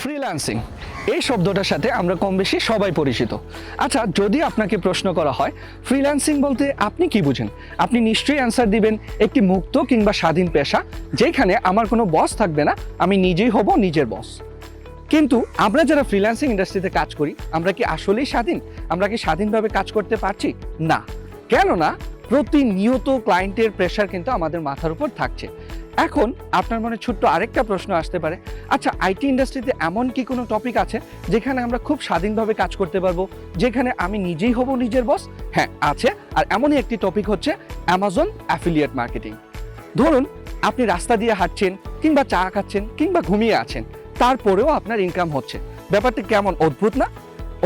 Freelancing এই শব্দটার সাথে আমরা কম বেশি সবাই পরিচিত। আচ্ছা, যদি আপনাকে প্রশ্ন করা হয় ফ্রিল্যান্সিং বলতে আপনি কি বুঝেন, আপনি নিশ্চয়ই অ্যান্সার দিবেন একটি মুক্ত কিংবা স্বাধীন পেশা, যেখানে আমার কোনো বস থাকবে না, আমি নিজেই হব নিজের বস। কিন্তু আমরা যারা ফ্রিল্যান্সিং ইন্ডাস্ট্রিতে কাজ করি, আমরা কি আসলেই স্বাধীন? আমরা কি স্বাধীনভাবে কাজ করতে পারছি? না। কেননা প্রতিনিয়ত ক্লায়েন্টের প্রেশার কিন্তু আমাদের মাথার উপর থাকছে। এখন আপনার মনে ছোট্ট আরেকটা প্রশ্ন আসতে পারে, আচ্ছা আইটি ইন্ডাস্ট্রিতে এমন কি কোনো টপিক আছে যেখানে আমরা খুব স্বাধীনভাবে কাজ করতে পারবো, যেখানে আমি নিজেই হব নিজের বস? হ্যাঁ, আছে। আর এমনই একটি টপিক হচ্ছে অ্যামাজন অ্যাফিলিয়েট মার্কেটিং। ধরুন আপনি রাস্তা দিয়ে হাঁটছেন কিংবা চা খাচ্ছেন কিংবা ঘুমিয়ে আছেন, তারপরেও আপনার ইনকাম হচ্ছে। ব্যাপারটি কেমন অদ্ভুত না?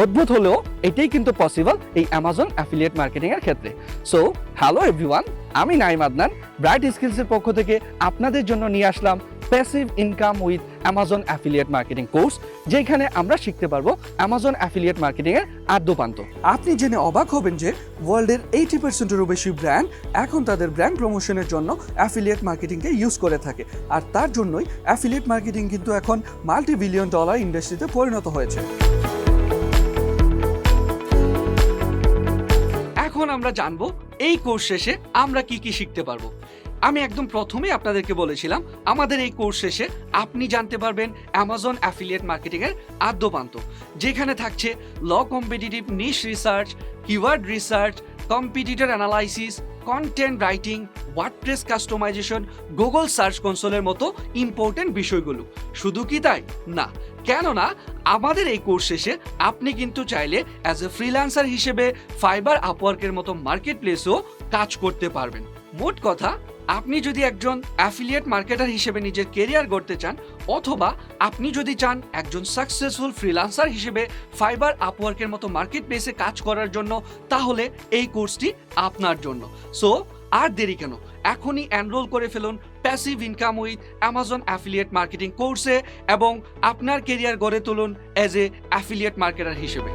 অদ্ভুত হলেও এটাই কিন্তু পসিবল এই অ্যামাজন অ্যাফিলিয়েট মার্কেটিং এর ক্ষেত্রে। সো হ্যালো এভরিওয়ান, আমি নাইম আদনান ব্রাইট স্কিলসের পক্ষ থেকে আপনাদের জন্য নিয়ে আসলাম passive income with Amazon affiliate marketing course, যেখানে আমরা শিখতে পারবো অ্যামাজন অ্যাফিলিয়েট মার্কেটিং এর আদ্যোপান্ত। আপনি জেনে অবাক হবেন যে ওয়ার্ল্ডের 80%-এরও বেশি ব্র্যান্ড এখন তাদের ব্র্যান্ড প্রমোশনের জন্য অ্যাফিলিয়েট মার্কেটিংকে ইউজ করে থাকে। আর তার জন্যই অ্যাফিলিয়েট মার্কেটিং কিন্তু এখন মাল্টি-বিলিয়ন ডলার ইন্ডাস্ট্রিতে পরিণত হয়েছে। এখন আমরা জানবো এই কোর্স শেষে আমরা কি কি শিখতে পারবো। আমি একদম প্রথমেই আপনাদেরকে বলেছিলাম আমাদের এই কোর্স শেষে আপনি জানতে পারবেন অ্যামাজন অ্যাফিলিয়েট মার্কেটিং এর আদ্যোপান্ত, যেখানে থাকছে low competitive niche research, keyword research, competitor analysis, content writing, WordPress customization, Google search কনসোলের মতো ইম্পর্টেন্ট বিষয়গুলো। শুধু কি তাই? না, কেননা আমাদের এই কোর্স শেষে আপনি কিন্তু চাইলে অ্যাজ এ ফ্রিল্যান্সার হিসেবে ফাইবার, আপওয়ার্কের মতো মার্কেট প্লেসেও কাজ করতে পারবেন। মোট কথা, আপনি যদি একজন অ্যাফিলিয়েট মার্কেটার হিসেবে নিজের কেরিয়ার গড়তে চান, অথবা আপনি যদি চান একজন সাকসেসফুল ফ্রিল্যান্সার হিসেবে ফাইবার, আপওয়ার্কের মতো মার্কেট প্লেসে কাজ করার জন্য, তাহলে এই কোর্সটি আপনার জন্য। সো আর দেরি কেন, এখনই এনরোল করে ফেলুন passive income with Amazon affiliate marketing কোর্সে এবং আপনার কেরিয়ার গড়ে তুলুন অ্যাজ এ অ্যাফিলিয়েট মার্কেটার হিসেবে।